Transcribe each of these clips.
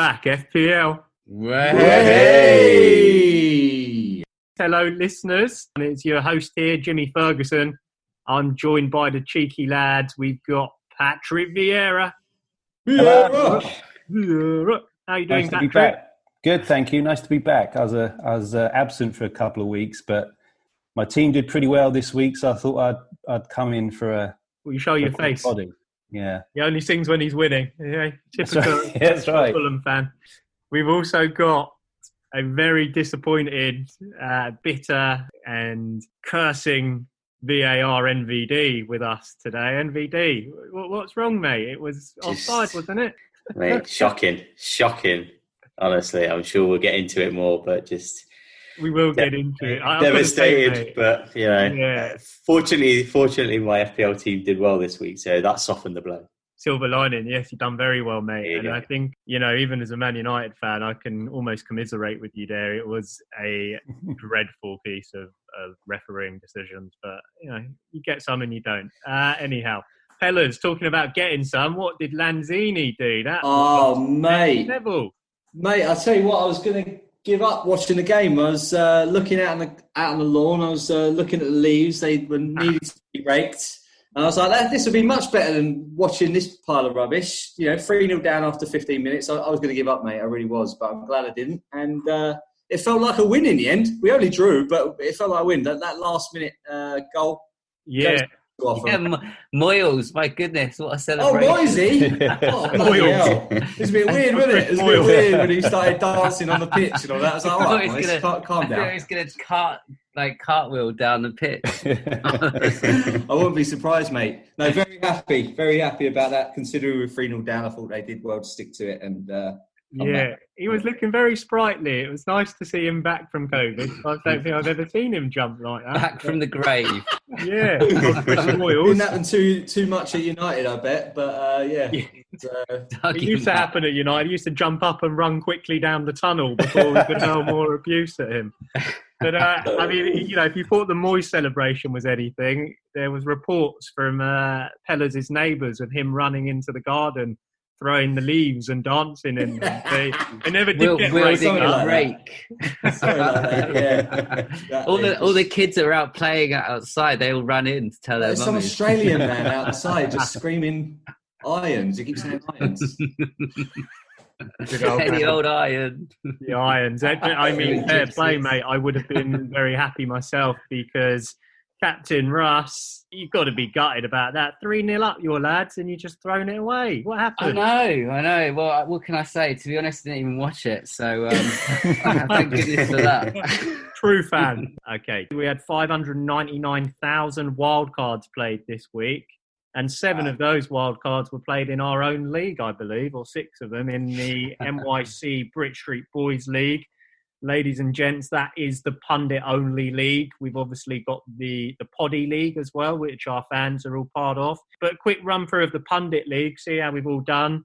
Back FPL. Hey! Hello, listeners. It's your host here, Jimmy Ferguson. I'm joined by the cheeky lads. We've got Patrick Vieira. Hello. How you doing, Nice to be Patrick? back. Good, thank you. Nice to be back. I was absent for a couple of weeks, but my team did pretty well this week, so I thought I'd come in for a. Will you show your face? Body. Yeah. He only sings when he's winning. Yeah, typical That's right. Fulham fan. We've also got a very disappointed, bitter, and cursing VAR NVD with us today. NVD, what's wrong, mate? It was offside, wasn't it? Mate, shocking. Honestly, I'm sure we'll get into it more, but just we will get into it. Devastated, but fortunately, my FPL team did well this week, so that softened the blow. Silver lining, yes, you've done very well, mate. And go. I think, even as a Man United fan, I can almost commiserate with you there. It was a dreadful piece of refereeing decisions, but you get some and you don't. Anyhow, fellas, talking about getting some, what did Lanzini do? That mate. Level. Mate, I'll tell you what, I was going to give up watching the game. I was looking out on the lawn. I was looking at the leaves. They were needed to be raked. And I was like, this would be much better than watching this pile of rubbish. 3-0 down after 15 minutes. I was going to give up, mate. I really was, but I'm glad I didn't. And it felt like a win in the end. We only drew, but it felt like a win. That last-minute goal. Yeah. Moyles, my goodness, what a celebration. Oh, Moisey? Oh, Moyles. It was a bit weird, wasn't it? It was a bit weird when he started dancing on the pitch and all that. I was like, all right, calm down. I thought he was going to cartwheel down the pitch. I wouldn't be surprised, mate. No, very happy about that. Considering we were 3-0 down, I thought they did well to stick to it. And he was looking very sprightly. It was nice to see him back from COVID. I don't think I've ever seen him jump like that. Back from the grave. Yeah. Didn't happen too much at United, I bet. But it used to happen at United. He used to jump up and run quickly down the tunnel before we could hurl more abuse at him. But, if you thought the Moyes celebration was anything, there was reports from Peller's neighbours of him running into the garden, throwing the leaves and dancing in them. They never did get wielding a rake. All the kids that are out playing outside, they all run in to tell their mummies. Some Australian man outside just screaming irons. He keeps saying irons. Any old iron. The irons. I mean, fair play, mate. I would have been very happy myself because Captain Russ, you've got to be gutted about that. 3-0 up, your lads, and you just thrown it away. What happened? I know. Well, what can I say? To be honest, I didn't even watch it. So thank goodness for that. True fan. Okay. We had 599,000 wildcards played this week. And 7 of those wildcards were played in our own league, I believe, or 6 of them in the NYC Brit Street Boys League. Ladies and gents, that is the pundit-only league. We've obviously got the Poddy League as well, which our fans are all part of. But quick run-through of the Pundit League, see how we've all done.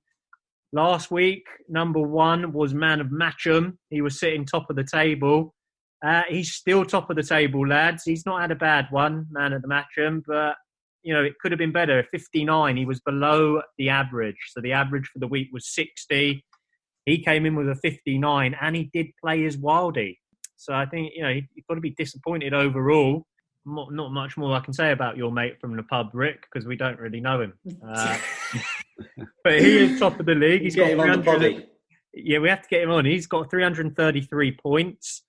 Last week, number 1 was Man of Matcham. He was sitting top of the table. He's still top of the table, lads. He's not had a bad one, Man of the Matcham, but it could have been better. 59, he was below the average. So the average for the week was 60. He came in with a 59 and he did play his Wildy. So I think, you've got to be disappointed overall. Not much more I can say about your mate from the pub, Rick, because we don't really know him. But he is top of the league. He's got 300. Yeah, we have to get him on. He's got 333 points.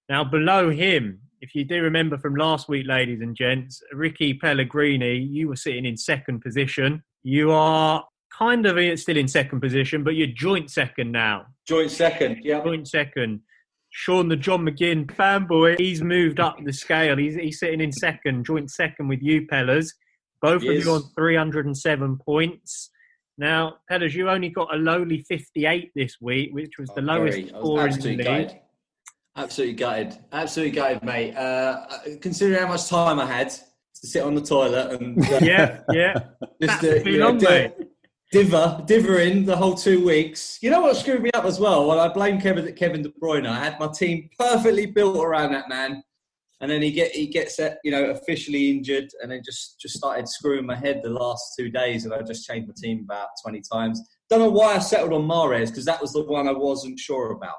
Now, below him, if you do remember from last week, ladies and gents, Ricky Pellegrini, you were sitting in second position. You are kind of still in second position, but you're joint second now. Joint second, yeah. Joint second. Sean the John McGinn fanboy, he's moved up the scale. He's sitting in second, joint second with you, Pellers. Both of you on 307 points. Now, Pellers, you only got a lowly 58 this week, which was the lowest score in the league. Absolutely gutted, mate. Considering how much time I had to sit on the toilet and just diver in the whole 2 weeks. You know what screwed me up as well? Well, I blame Kevin De Bruyne. I had my team perfectly built around that man, and then he gets officially injured, and then just started screwing my head the last 2 days, and I just changed my team about 20 times. don't know why I settled on Mahrez, because that was the one I wasn't sure about.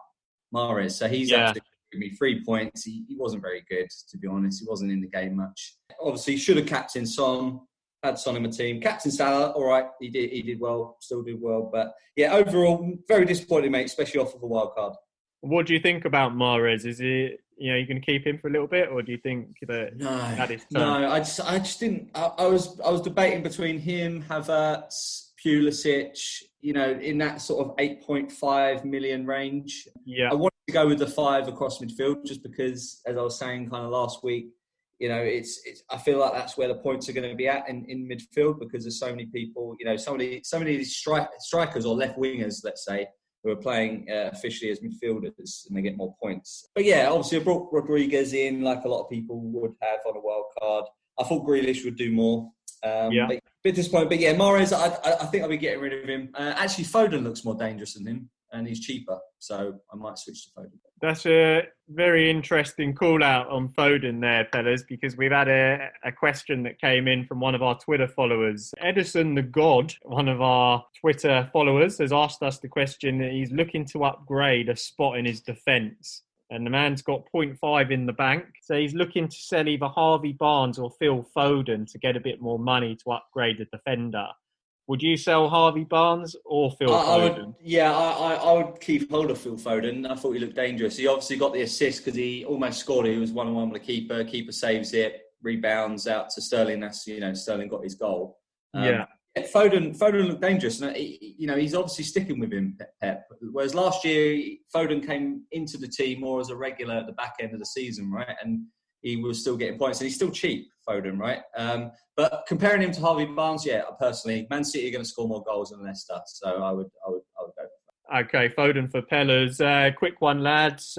Mahrez. So he's actually given me 3 points. He wasn't very good, to be honest. He wasn't in the game much. Obviously, should have captained Son. Had Son in my team. Captain Salah, all right. He did well. Still did well. But yeah, overall, very disappointed, mate, especially off of a wild card. What do you think about Mahrez? Is it, you going to keep him for a little bit, or do you think that that is turn? No, I just didn't. I was debating between him, Havertz, Pulisic, in that sort of 8.5 million range. Yeah. I wanted to go with the 5 across midfield just because, as I was saying kind of last week, it's I feel like that's where the points are going to be at in midfield, because there's so many people, so many of these strikers or left wingers, let's say, who are playing officially as midfielders, and they get more points. But yeah, obviously I brought Rodriguez in like a lot of people would have on a wild card. I thought Grealish would do more. But a bit disappointed. But yeah, Mahrez, I think I'll be getting rid of him. Actually, Foden looks more dangerous than him, and he's cheaper, so I might switch to Foden. That's a very interesting call out on Foden there, fellas, because we've had a question that came in from one of our Twitter followers. Edison the God, one of our Twitter followers, has asked us the question that he's looking to upgrade a spot in his defence. And the man's got 0.5 in the bank. So he's looking to sell either Harvey Barnes or Phil Foden to get a bit more money to upgrade the defender. Would you sell Harvey Barnes or Phil Foden? I would keep hold of Phil Foden. I thought he looked dangerous. He obviously got the assist because he almost scored. He was 1-on-1 with the keeper. Keeper saves it, rebounds out to Sterling. That's, Sterling got his goal. Foden looked dangerous. And, he's obviously sticking with him, Pep. Whereas last year, Foden came into the team more as a regular at the back end of the season, right? And he was still getting points. And he's still cheap, Foden, right? But comparing him to Harvey Barnes, personally, Man City are going to score more goals than Leicester. So I would go for that. Okay, Foden for Pellers. Quick one, lads.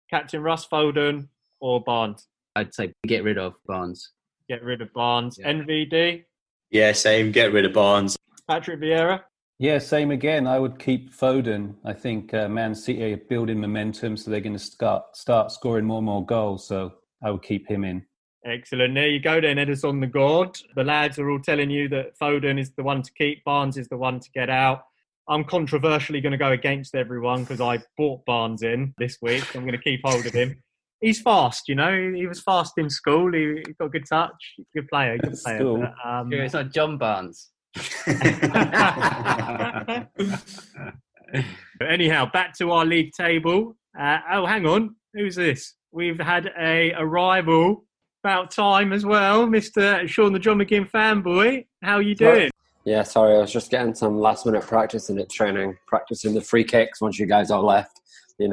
Captain Russ, Foden or Barnes? I'd say get rid of Barnes. Get rid of Barnes. Yeah. NVD? Yeah, same. Get rid of Barnes. Patrick Vieira? Yeah, same again. I would keep Foden. I think Man City are building momentum, so they're going to start scoring more and more goals. So I would keep him in. Excellent. There you go then, Edison the God. The lads are all telling you that Foden is the one to keep, Barnes is the one to get out. I'm controversially going to go against everyone because I bought Barnes in this week. I'm going to keep hold of him. He's fast, He was fast in school. He got a good touch. Good player. But, it's not John Barnes. Anyhow, back to our league table. Hang on. Who's this? We've had a arrival. About time as well, Mr. Sean the John McGinn fanboy. How are you doing? Yeah, sorry, I was just getting some last minute practice in it training, practicing the free kicks once you guys all left, so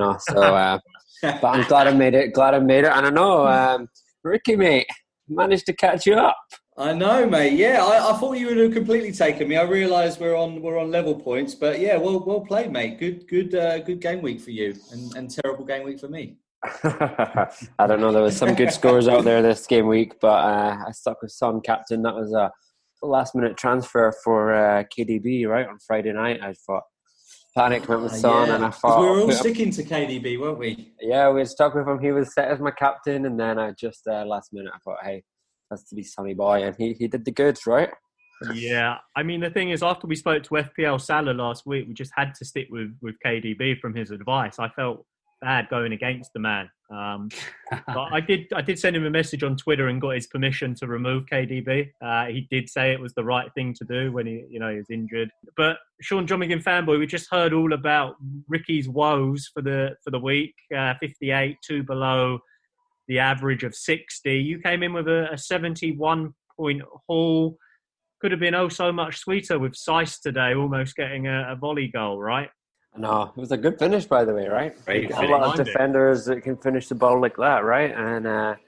but I'm glad I made it, and I know, Ricky, mate, managed to catch you up. I know, mate, yeah, I thought you would have completely taken me. I realised we're on level points, but yeah, well played, mate. Good game week for you, and terrible game week for me. I don't know. There was some good scores out there this game week, but I stuck with Son captain. That was a last-minute transfer for KDB, right, on Friday night. I thought panic went with Son, and I thought we were all sticking to KDB, weren't we? Yeah, we had stuck with him. He was set as my captain, and then I just last minute I thought, hey, that's to be Sonny boy, and he did the goods, right? Yeah, I mean the thing is, after we spoke to FPL Salah last week, we just had to stick with KDB from his advice. I felt bad going against the man. But I did send him a message on Twitter and got his permission to remove KDB. He did say it was the right thing to do when he was injured. But Sean John McGinn fanboy, we just heard all about Ricky's woes for the week. 58, 2 below the average of 60. You came in with a 71-point haul. Could have been so much sweeter with Seiss today, almost getting a volley goal, right? No, it was a good finish, by the way, right? A lot of defenders that can finish the ball like that, right? And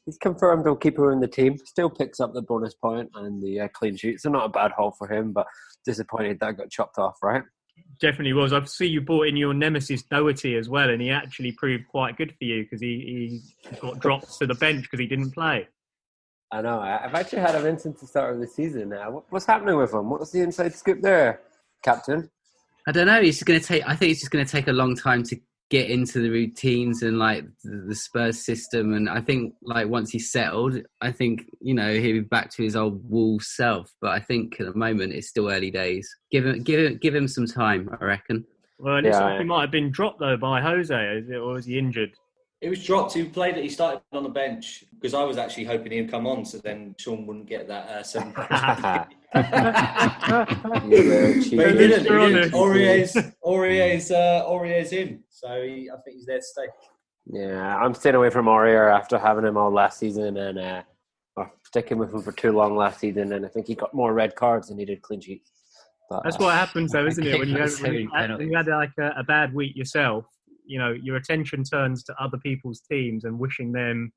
he's confirmed he'll keep her in the team. Still picks up the bonus point and the clean sheet. So not a bad haul for him, but disappointed that got chopped off, right? Definitely was. I see you brought in your nemesis Doherty as well, and he actually proved quite good for you because he got dropped to the bench because he didn't play. I know. I've actually had him in since the start of the season now. What's happening with him? What's the inside scoop there, Captain? I don't know. I think it's just going to take a long time to get into the routines and like the Spurs system. And I think like once he's settled, I think, you know, he'll be back to his old Wolves self. But I think at the moment it's still early days. Give him some time, I reckon. Well, and he might have been dropped though by Jose, or was he injured? He was dropped. He started on the bench because I was actually hoping he'd come on, so then Sean wouldn't get that 7. But he didn't. Aurier's in, so I think he's there to stay. Yeah, I'm staying away from Aurier after having him all last season and sticking with him for too long last season, and I think he got more red cards than he did clean sheets. But, that's what happens though, isn't it? When you had like a bad week yourself, you know, your attention turns to other people's teams and wishing them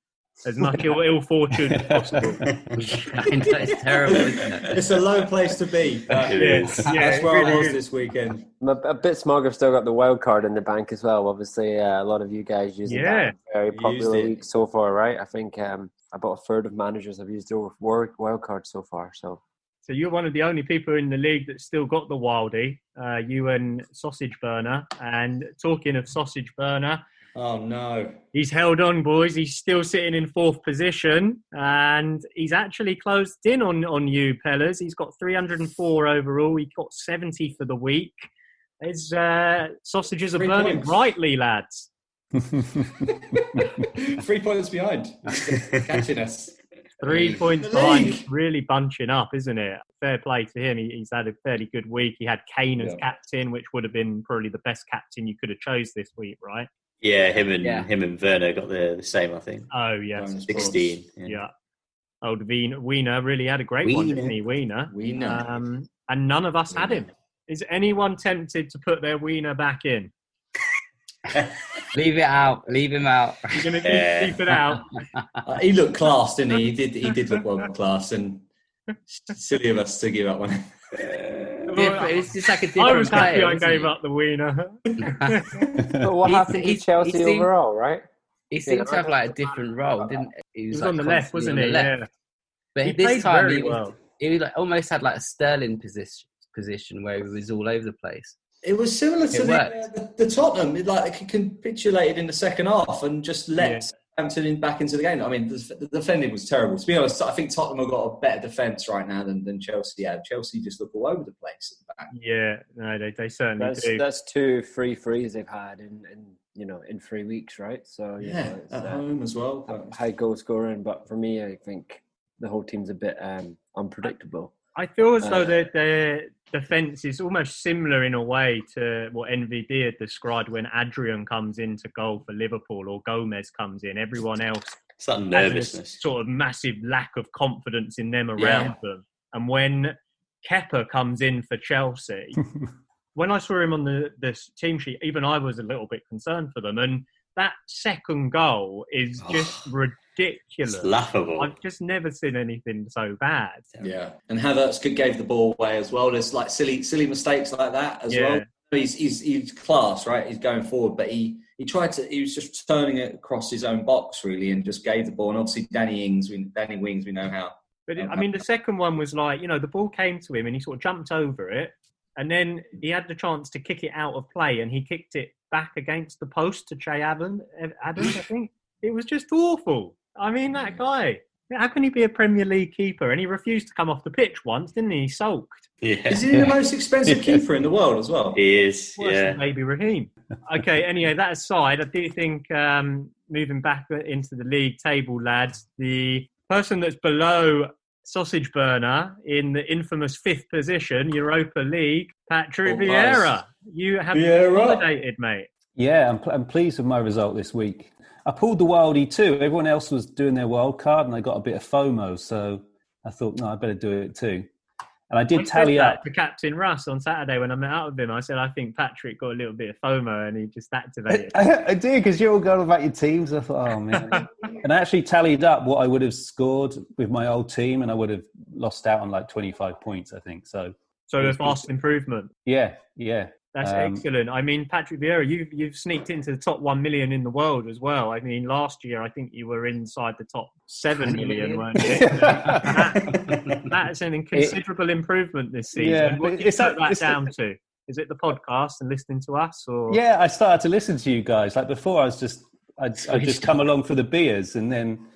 as much ill fortune as possible. It's terrible, isn't it? It's a low place to be. It is. That's where I was this weekend. I'm a bit smug. I've still got the wild card in the bank as well. Obviously, a lot of you guys using that. Very popular week so far, right? I think about a third of managers have used their wild card so far. So you're one of the only people in the league that's still got the Wildie, you and Sausage Burner. And talking of Sausage Burner, oh no, he's held on, boys. He's still sitting in 4th position, and he's actually closed in on you, Pellers. He's got 304 overall. He got 70 for the week. His sausages are burning brightly, lads. 3 points behind, catching us. 3 points behind, really bunching up, isn't it? Fair play to him. He's had a fairly good week. He had Kane as captain, which would have been probably the best captain you could have chose this week, right? Yeah, him and Werner got the same, I think. Oh, yes. 16. Yeah. Old Weiner really had a great one, didn't he? Weiner. And none of us had him. Is anyone tempted to put their Weiner back in? Leave it out. Leave him out. You're going to keep it out. He looked class, didn't he? He did look well class, and silly of us to give up one. It's just like a different I was happy player, I gave up the Weiner. But what happened to Chelsea overall, right? He seemed to have like a different role, didn't he? He was on the left, wasn't he? Yeah. But this time he like, almost had like a Sterling position where he was all over the place. It was similar to the Tottenham. It like capitulated in the second half and just let Hampton back into the game. I mean, the defending was terrible. To be honest, I think Tottenham have got a better defence right now than Chelsea had. Chelsea just look all over the place at the back. Yeah, no, they certainly do. That's 2 free frees they've had in 3 weeks, right? So at home as well. High goal scoring, but for me, I think the whole team's a bit unpredictable. I feel as though their defence is almost similar in a way to what NVD had described when Adrian comes into goal for Liverpool or Gomez comes in. Everyone else it's that nervousness, sort of massive lack of confidence in them around them. And when Kepa comes in for Chelsea, when I saw him on the team sheet, even I was a little bit concerned for them. And that second goal is just ridiculous. It's laughable. I've just never seen anything so bad. Yeah, and Havertz gave the ball away as well. There's like silly mistakes like that as well. He's class, right? He's going forward, but he was just turning it across his own box really, and just gave the ball. And obviously Danny Ings, we know how. But I mean, the second one was like, the ball came to him and he sort of jumped over it, and then he had the chance to kick it out of play, and he kicked it back against the post to Che Adams, I think. It was just awful. I mean, that guy, how can he be a Premier League keeper? And he refused to come off the pitch once, didn't he? He sulked. Yeah. Is he the most expensive keeper in the world as well? He is, Worse than maybe Raheem. Okay, anyway, that aside, I do think moving back into the league table, lads, the person that's below Sausage Burner in the infamous 5th position, Europa League, Patrick Vieira. You have consolidated, mate. Yeah, I'm pleased with my result this week. I pulled the Wildie too. Everyone else was doing their wild card and I got a bit of FOMO, so I thought, no, I better do it too. And I did tally up. To Captain Russ on Saturday when I met up with him, I said, I think Patrick got a little bit of FOMO and he just activated. I did, because you're all going about your teams. I thought, oh, man. And I actually tallied up what I would have scored with my old team and I would have lost out on like 25 points, I think. So a vast improvement. Yeah. That's excellent. I mean, Patrick Vieira, you've sneaked into the top 1 million in the world as well. I mean, last year, I think you were inside the top 7 million, weren't you? That's an inconsiderable improvement this season. Yeah, what did you put that down to? Is it the podcast and listening to us, or? Yeah, I started to listen to you guys. Like before, I'd just come along for the beers, and then